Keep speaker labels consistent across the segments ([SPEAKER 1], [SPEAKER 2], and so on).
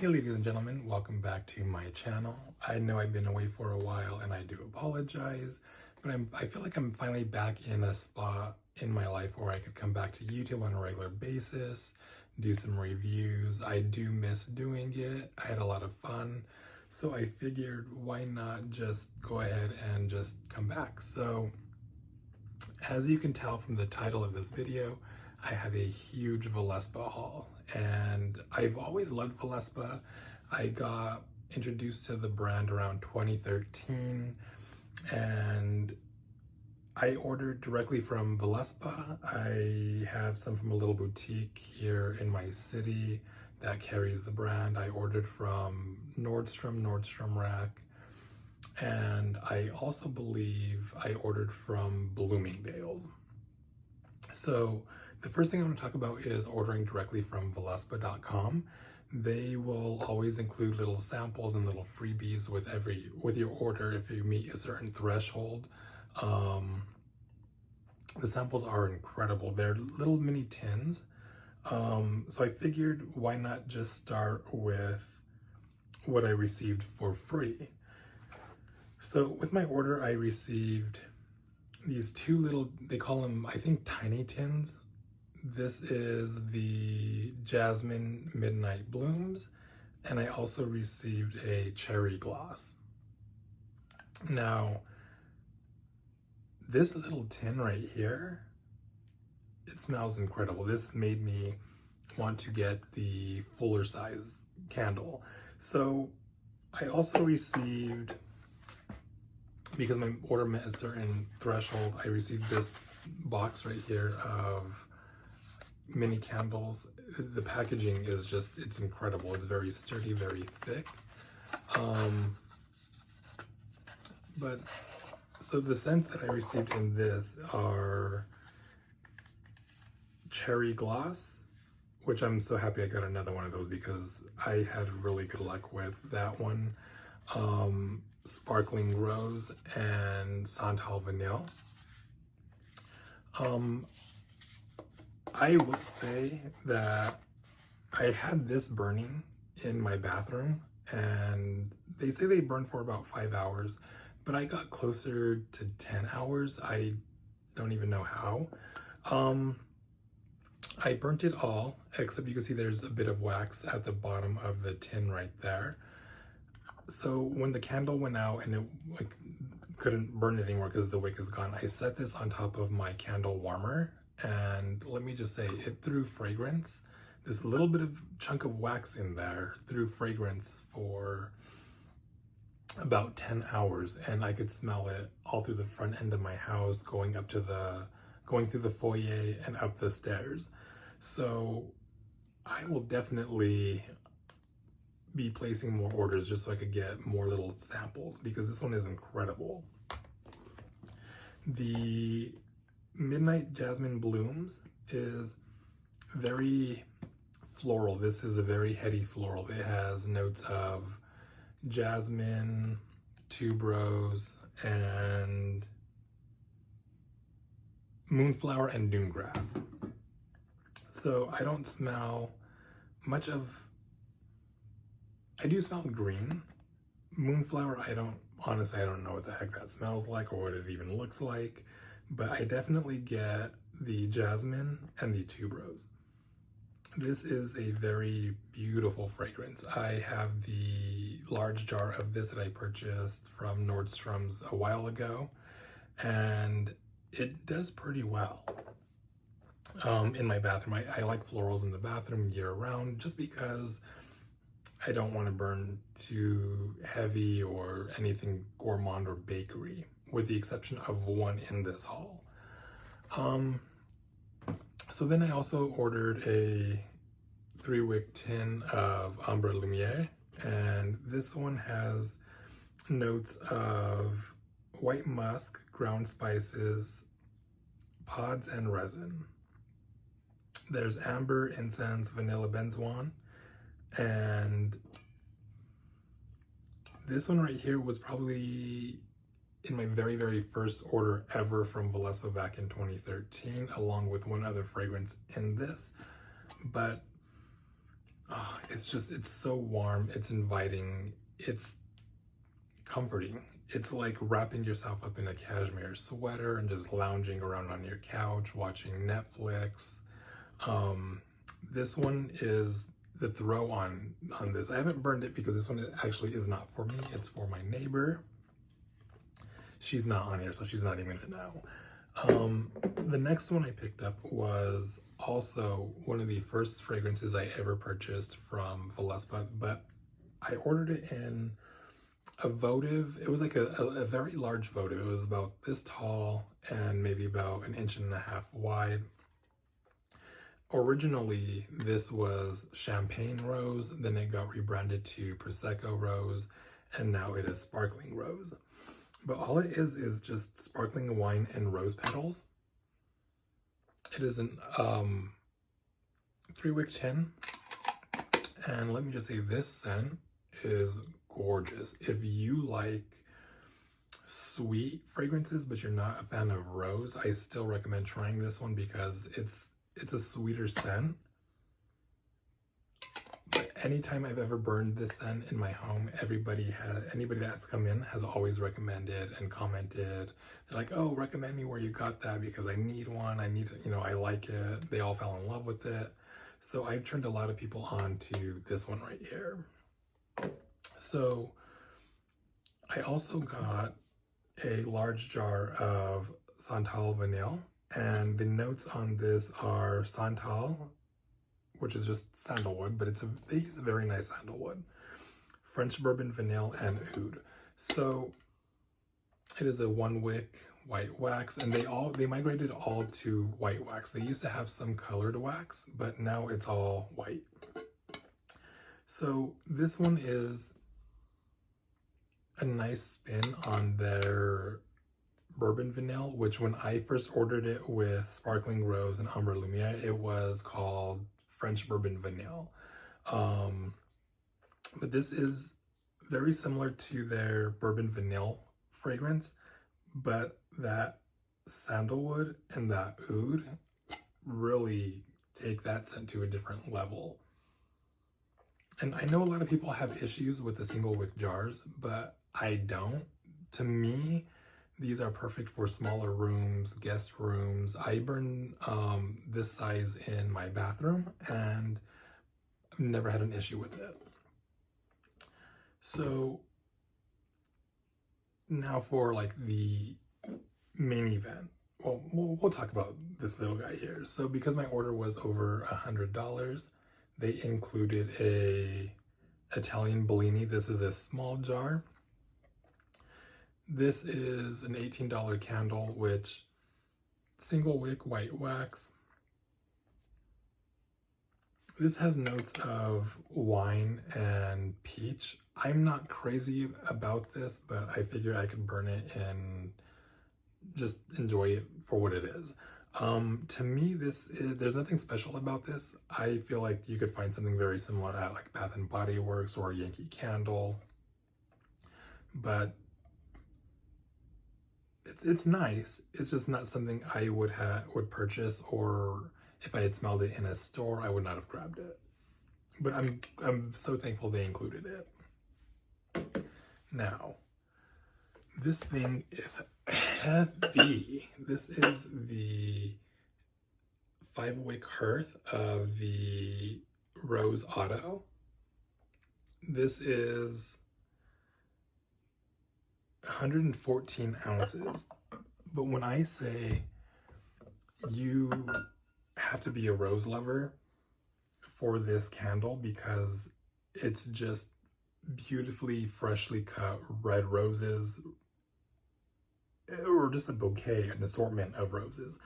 [SPEAKER 1] Hey ladies and gentlemen, welcome back to my channel. I know I've been away for a while and I do apologize, but I feel like I'm finally back in a spot in my life where I could come back to YouTube on a regular basis, do some reviews. I do miss doing it. I had a lot of fun. So I figured why not just go ahead and just come back. So as you can tell from the title of this video, I have a huge Voluspa haul, and I've always loved Voluspa. I got introduced to the brand around 2013, and I ordered directly from Voluspa. I have some from a little boutique here in my city that carries the brand. I ordered from Nordstrom Rack, and I also believe I ordered from Bloomingdale's. So the first thing I want to talk about is ordering directly from Voluspa.com. They will always include little samples and little freebies with your order if you meet a certain threshold. The samples are incredible. They're little mini tins. So I figured why not just start with what I received for free. So with my order, I received these two little, they call them, I think, tiny tins. This is the Jasmine Midnight Blooms, and I also received a cherry gloss. Now, this little tin right here, it smells incredible. This made me want to get the fuller size candle. So I also received, because my order met a certain threshold, I received this box right here of mini candles. The packaging is just, it's incredible. It's very sturdy, very thick. But so the scents that I received in this are cherry gloss, which I'm so happy I got another one of those because I had really good luck with that one. Sparkling rose and Santal vanille. I would say that I had this burning in my bathroom, and they say they burn for about 5 hours, but I got closer to 10 hours. I don't even know how. I burnt it all, except you can see there's a bit of wax at the bottom of the tin right there. So when the candle went out and it couldn't burn it anymore because the wick is gone, I set this on top of my candle warmer, and let me just say, it threw fragrance. This little bit of chunk of wax in there threw fragrance for about 10 hours, and I could smell it all through the front end of my house, going through the foyer and up the stairs. So I will definitely be placing more orders just so I could get more little samples, because this one is incredible. The Midnight Jasmine Blooms is very floral. This is a very heady floral. It has notes of jasmine, tuberose, and moonflower and doomgrass. So I don't smell much of, I do smell green. Moonflower, honestly, I don't know what the heck that smells like or what it even looks like, but I definitely get the jasmine and the tuberose. This is a very beautiful fragrance. I have the large jar of this that I purchased from Nordstrom's a while ago, and it does pretty well in my bathroom. I like florals in the bathroom year round just because I don't want to burn too heavy or anything gourmand or bakery, with the exception of one in this haul. So then I also ordered a 3-wick tin of Ambre Lumiere, and this one has notes of white musk, ground spices, pods, and resin. There's amber, incense, vanilla benzoin, and this one right here was probably in my very, very first order ever from Voluspa back in 2013, along with one other fragrance in this. But it's so warm, it's inviting, it's comforting. It's like wrapping yourself up in a cashmere sweater and just lounging around on your couch watching Netflix. This one is the throw on this. I haven't burned it because this one actually is not for me. It's for my neighbor. She's not on here, so she's not even gonna know. The next one I picked up was also one of the first fragrances I ever purchased from Voluspa, but I ordered it in a votive. It was like a very large votive. It was about this tall and maybe about 1.5 inches wide. Originally, this was Champagne Rose, then it got rebranded to Prosecco Rose, and now it is Sparkling Rose. But all it is just sparkling wine and rose petals. It is an 3-wick tin, and let me just say, this scent is gorgeous. If you like sweet fragrances but you're not a fan of rose, I still recommend trying this one because it's a sweeter scent. But anytime I've ever burned this scent in my home, anybody that's come in has always recommended and commented. They're like, oh, recommend me where you got that because I need one. I need, I like it. They all fell in love with it. So I've turned a lot of people on to this one right here. So I also got a large jar of Santal Vanille, and the notes on this are Santal, which is just sandalwood, but they use a very nice sandalwood, French bourbon vanille, and oud. So it is a 1-wick white wax, and they migrated all to white wax. They used to have some colored wax, but now it's all white. So this one is a nice spin on their bourbon vanille, which when I first ordered it with Sparkling Rose and Ambre Lumiere, it was called French bourbon vanille. But this is very similar to their bourbon vanille fragrance, but that sandalwood and that oud really take that scent to a different level. And I know a lot of people have issues with the single wick jars, but I don't. To me, these are perfect for smaller rooms, guest rooms. I burn this size in my bathroom and I've never had an issue with it. So now for like the main event. Well, we'll talk about this little guy here. So because my order was over $100, they included a Italian Bellini. This is a small jar. This is an $18 candle, which single wick white wax. This has notes of wine and peach. I'm not crazy about this, but I figure I could burn it and just enjoy it for what it is. To me, there's nothing special about this. I feel like you could find something very similar at like Bath and Body Works or Yankee Candle, but it's nice. It's just not something I would purchase, or if I had smelled it in a store, I would not have grabbed it. But I'm so thankful they included it. Now, this thing is heavy. This is the 5-wick hearth of the Rose Auto. This is 114 ounces. But when I say you have to be a rose lover for this candle, because it's just beautifully freshly cut red roses, or just a bouquet, an assortment of roses.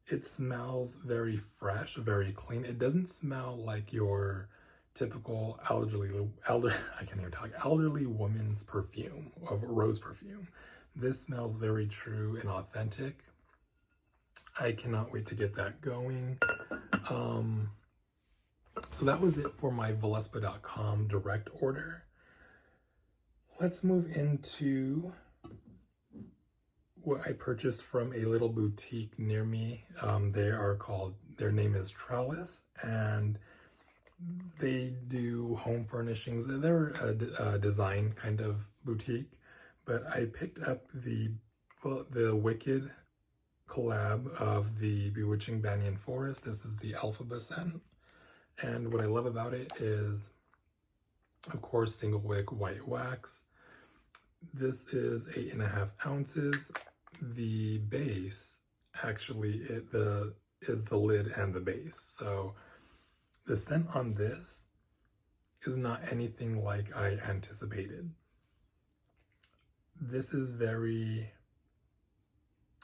[SPEAKER 1] It smells very fresh, very clean. It doesn't smell like your typical elderly woman's perfume, of rose perfume. This smells very true and authentic. I cannot wait to get that going. So that was it for my Voluspa.com direct order. Let's move into what I purchased from a little boutique near me. Their name is Trellis, and They do home furnishings. They're a design kind of boutique, but I picked up the Wicked collab of the Bewitching Banyan Forest. This is the Alphaba scent, and what I love about it is, of course, single wick white wax. This is 8.5 ounces. The base actually is the lid and the base. So the scent on this is not anything like I anticipated. This is very,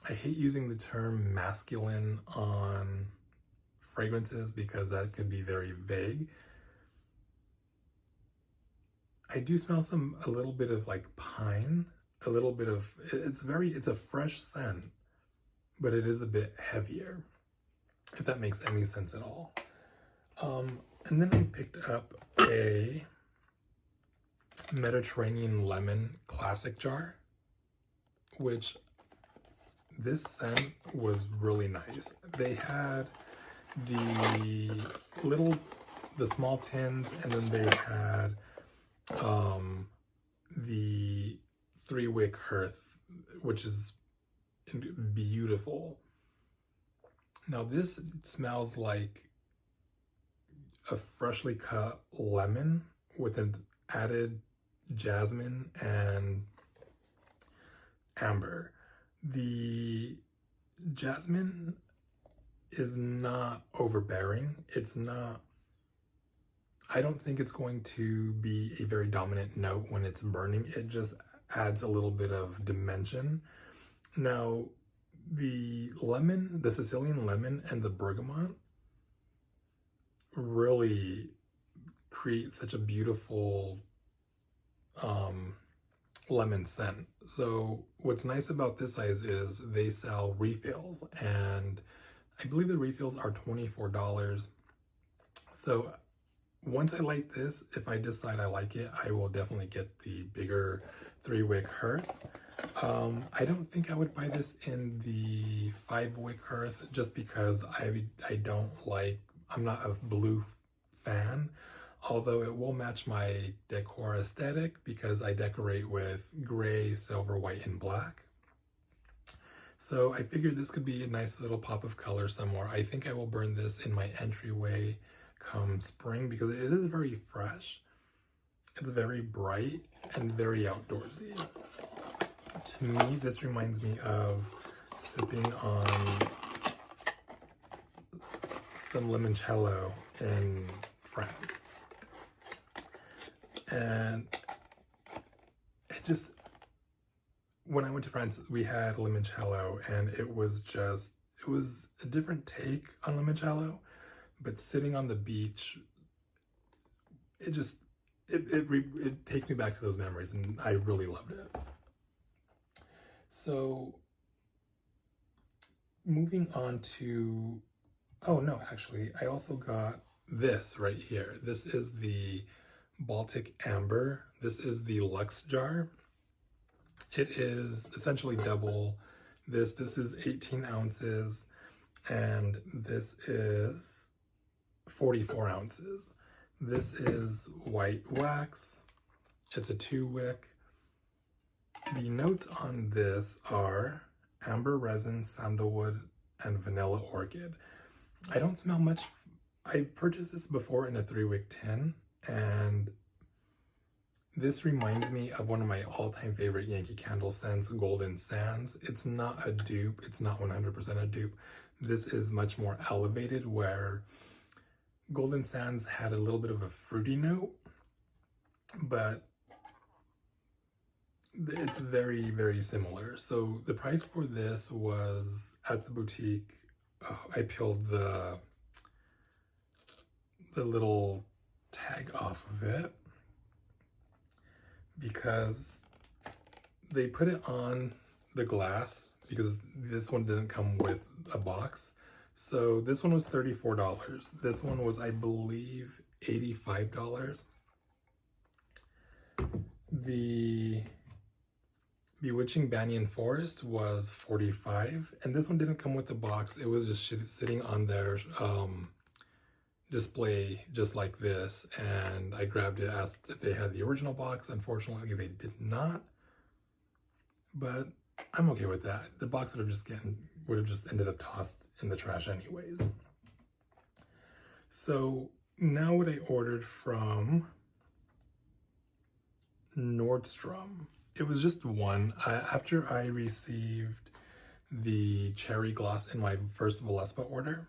[SPEAKER 1] I hate using the term masculine on fragrances because that could be very vague. I do smell a little bit of like pine, a little bit of, it's a fresh scent, but it is a bit heavier, if that makes any sense at all. And then I picked up a Mediterranean lemon classic jar, which this scent was really nice. They had the small tins, and then they had the 3-wick hearth, which is beautiful. Now this smells like a freshly cut lemon with an added jasmine and amber. The jasmine is not overbearing. I don't think it's going to be a very dominant note when it's burning. It just adds a little bit of dimension. Now, the lemon, the Sicilian lemon and the bergamot really create such a beautiful lemon scent. So what's nice about this size is they sell refills, and I believe the refills are $24. So once I light this, if I decide I like it, I will definitely get the bigger 3-wick hearth. I don't think I would buy this in the 5-wick hearth just because I'm not a blue fan, although it will match my decor aesthetic because I decorate with gray, silver, white, and black. So I figured this could be a nice little pop of color somewhere. I think I will burn this in my entryway come spring because it is very fresh. It's very bright and very outdoorsy. To me, this reminds me of sipping on some limoncello in France. And it just, when I went to France, we had limoncello, and it was a different take on limoncello, but sitting on the beach, it takes me back to those memories, and I really loved it. So moving on to, oh no, actually, I also got this right here. This is the Baltic Amber. This is the Luxe jar. It is essentially double this. This is 18 ounces, and this is 44 ounces. This is white wax. It's a 2-wick. The notes on this are amber resin, sandalwood, and vanilla orchid. I don't smell much. I purchased this before in a 3-wick tin, and this reminds me of one of my all-time favorite Yankee Candle scents, Golden Sands. It's not a dupe. It's not 100% a dupe. This is much more elevated, where Golden Sands had a little bit of a fruity note, but it's very, very similar. So the price for this was at the boutique. Oh, I peeled the little tag off of it because they put it on the glass because this one didn't come with a box. So this one was $34. This one was, I believe, $85. The Bewitching Banyan Forest was $45, and this one didn't come with the box. It was just sitting on their display just like this, and I grabbed it, asked if they had the original box. Unfortunately, they did not, but I'm okay with that. The box would have just ended up tossed in the trash anyways. So now what I ordered from Nordstrom, it was just one. After I received the cherry gloss in my first Voluspa order,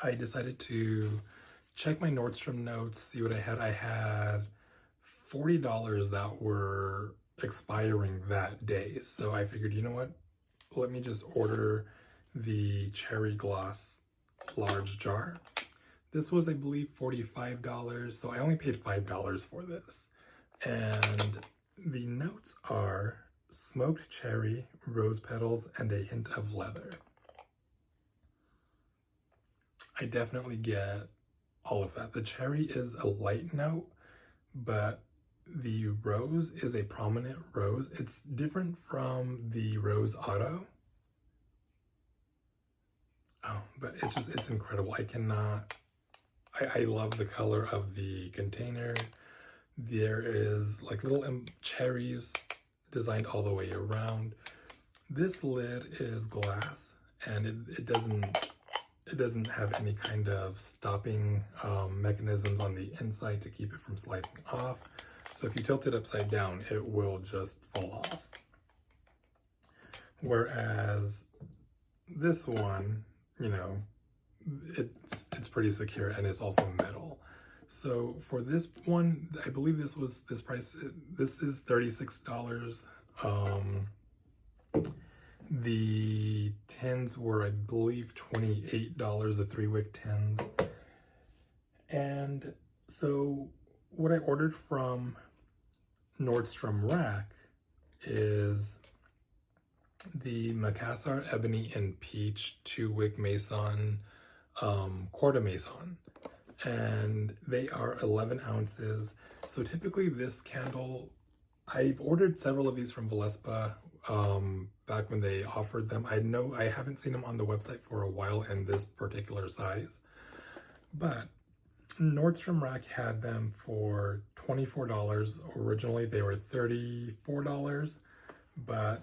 [SPEAKER 1] I decided to check my Nordstrom notes, see what I had. I had $40 that were expiring that day. So I figured, you know what? Let me just order the cherry gloss large jar. This was, I believe, $45. So I only paid $5 for this. And the notes are smoked cherry, rose petals, and a hint of leather. I definitely get all of that. The cherry is a light note, but the rose is a prominent rose. It's different from the Rose Auto. Oh, but it's incredible. I love the color of the container. There is like little cherries designed all the way around. This lid is glass, and it doesn't have any kind of stopping mechanisms on the inside to keep it from sliding off. So if you tilt it upside down, it will just fall off. Whereas this one, you know, it's pretty secure, and it's also metal. So for this one, I believe this is $36. The tins were, I believe, $28, the 3-wick tins. And so what I ordered from Nordstrom Rack is the Macassar Ebony and Peach 2-wick Mason, Quarter Mason. And they are 11 ounces. So typically this candle, I've ordered several of these from Voluspa back when they offered them. I haven't seen them on the website for a while in this particular size, but Nordstrom Rack had them for $24. Originally they were $34, but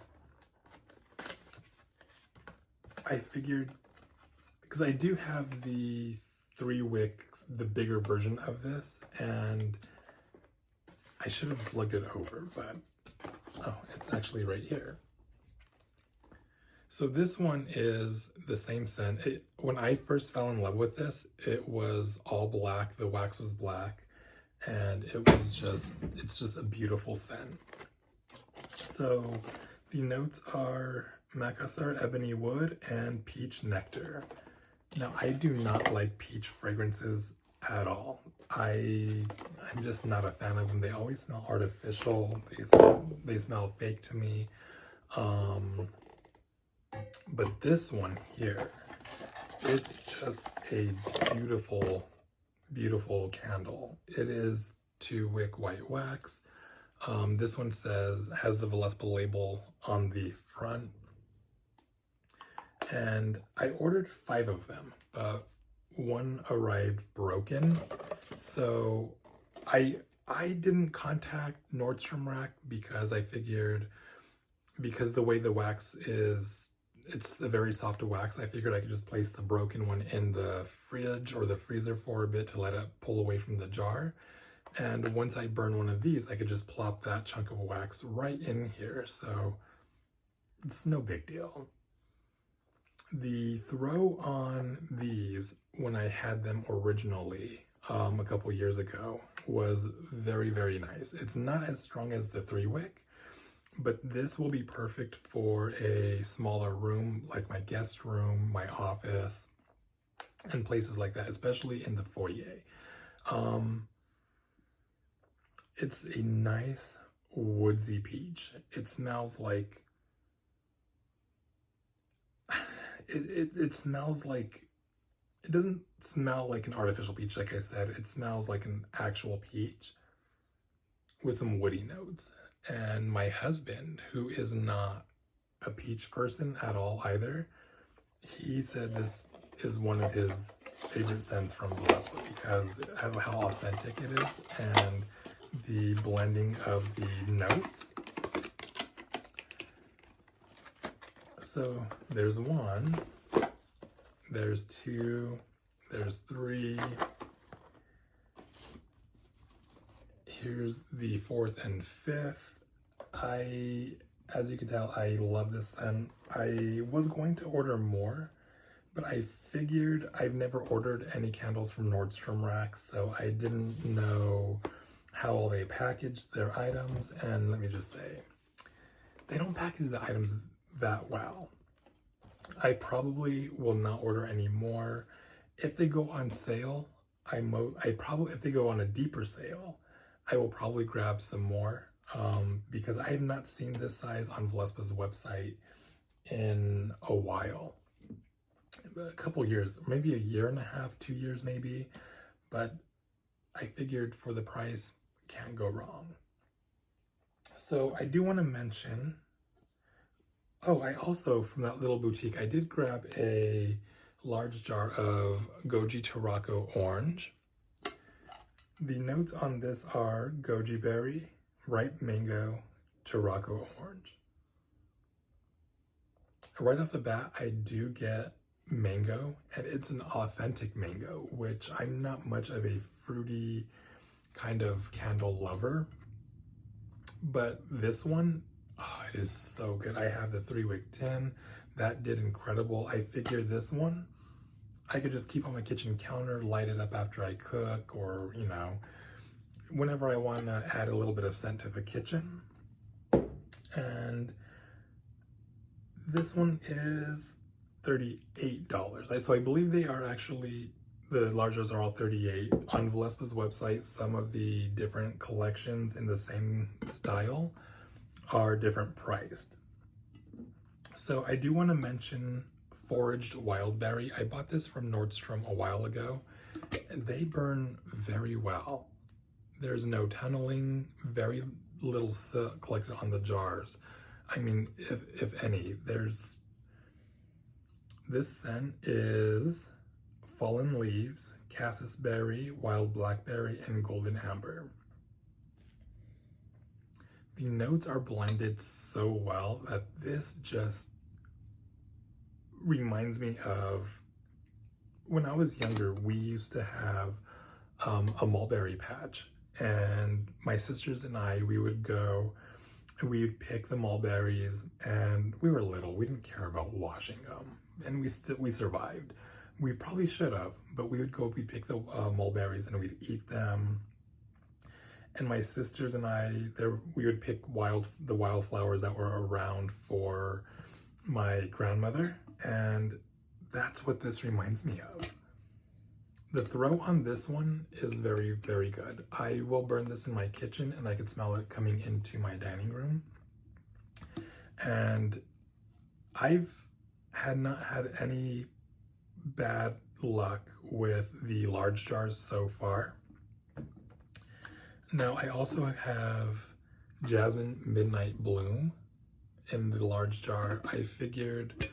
[SPEAKER 1] I figured, because I do have the 3-wick, the bigger version of this, and I should have looked it over, but oh, it's actually right here. So this one is the same scent. When I first fell in love with this, it was all black. The wax was black, and it's just a beautiful scent. So the notes are Macassar Ebony Wood and Peach Nectar. Now, I do not like peach fragrances at all. I'm just not a fan of them. They always smell artificial. They smell fake to me. But this one here, it's just a beautiful, beautiful candle. It is 2-wick white wax. This one has the Voluspa label on the front. And I ordered 5 of them, but one arrived broken. So I didn't contact Nordstrom Rack because I figured, because the way the wax is, it's a very soft wax, I figured I could just place the broken one in the fridge or the freezer for a bit to let it pull away from the jar. And once I burn one of these, I could just plop that chunk of wax right in here. So it's no big deal. The throw on these, when I had them originally a couple years ago, was very, very nice. It's not as strong as the 3-wick, but this will be perfect for a smaller room, like my guest room, my office, and places like that, especially in the foyer. It's a nice woodsy peach. It smells like it smells like, it doesn't smell like an artificial peach, like I said. It smells like an actual peach with some woody notes. And my husband, who is not a peach person at all either, he said this is one of his favorite scents from Voluspa because of how authentic it is and the blending of the notes. So there's one, there's two, there's three. Here's the fourth and fifth. As you can tell, I love this scent. I was going to order more, but I figured I've never ordered any candles from Nordstrom Racks, so I didn't know how they packaged their items. And let me just say, they don't package the items that well. I probably will not order any more. If they go on sale, if they go on a deeper sale, I will probably grab some more because I have not seen this size on Voluspa's website in a while. A couple years, maybe a year and a half, 2 years maybe, but I figured for the price, can't go wrong. So I do want to mention, I also, from that little boutique, I did grab a large jar of Goji Tarocco Orange. The notes on this are goji berry, ripe mango, Tarocco orange. Right off the bat, I do get mango, and it's an authentic mango, which I'm not much of a fruity kind of candle lover. But this one, it is so good. I have the 3-wick tin. That did incredible. I figured this one, I could just keep on my kitchen counter, light it up after I cook, or, you know, whenever I want to add a little bit of scent to the kitchen. And this one is $38. So I believe they are actually, the largers are all $38. On Voluspa's website, some of the different collections in the same style are different priced. So I do want to mention Foraged Wildberry. I bought this from Nordstrom a while ago, and they burn very well. There's no tunneling, very little soot collected on the jars. I mean, if any. This scent is Fallen Leaves, Cassis Berry, Wild Blackberry, and Golden Amber. The notes are blended so well that this just reminds me of when I was younger. We used to have a mulberry patch, and my sisters and I, we would go and we would pick the mulberries, and we were little, we didn't care about washing them, and we survived. We probably should have, but we'd pick the mulberries and we'd eat them. And my sisters and I, we would pick the wildflowers that were around for my grandmother, and that's what this reminds me of. The throw on this one is very, very good. I will burn this in my kitchen, and I could smell it coming into my dining room. And I've not had any bad luck with the large jars so far. Now, I also have Jasmine Midnight Bloom in the large jar. I figured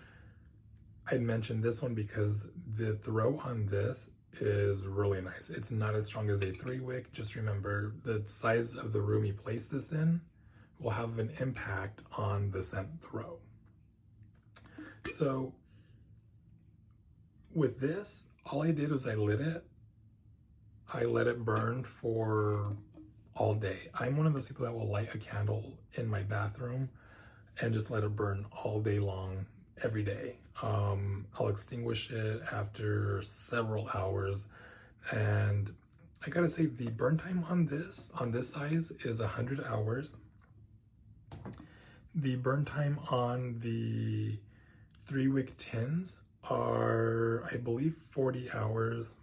[SPEAKER 1] I'd mention this one because the throw on this is really nice. It's not as strong as a 3-wick. Just remember, the size of the room you place this in will have an impact on the scent throw. So with this, all I did was I lit it. I let it burn for all day. I'm one of those people that will light a candle in my bathroom and just let it burn all day long, every day. I'll extinguish it after several hours, and I gotta say the burn time on this size is 100 hours. The burn time on the 3-wick tins are, I believe, 40 hours.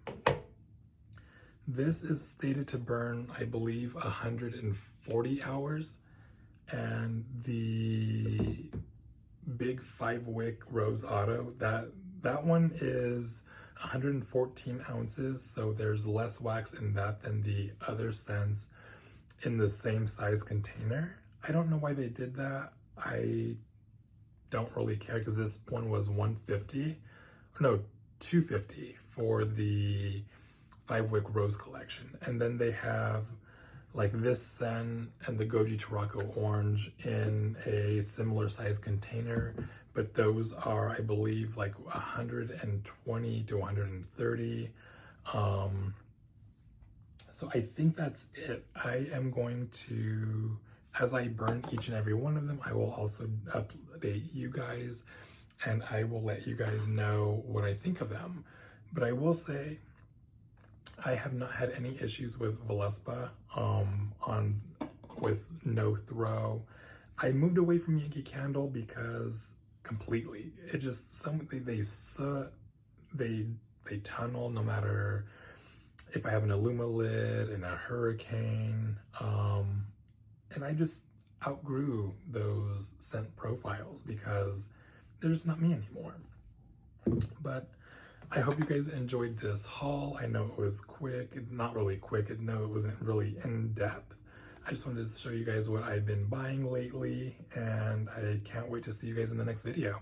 [SPEAKER 1] This is stated to burn, I believe, 140 hours, and the big 5-wick Rose Auto, that one is 114 ounces, so there's less wax in that than the other scents in the same size container. I don't know why they did that. I don't really care because this one was 150, no, $250 for the 5-wick rose collection. And then they have like this scent and the Goji Tarocco orange in a similar size container, but those are, I believe, like 120 to 130. So I think that's it. I am going to, as I burn each and every one of them, I will also update you guys, and I will let you guys know what I think of them. But I will say, I have not had any issues with Voluspa with no throw. I moved away from Yankee Candle because completely, it just they tunnel no matter if I have an Illuma lid and a hurricane, and I just outgrew those scent profiles because they're just not me anymore. But I hope you guys enjoyed this haul. I know it was quick, not really quick. No, it wasn't really in depth. I just wanted to show you guys what I've been buying lately, and I can't wait to see you guys in the next video.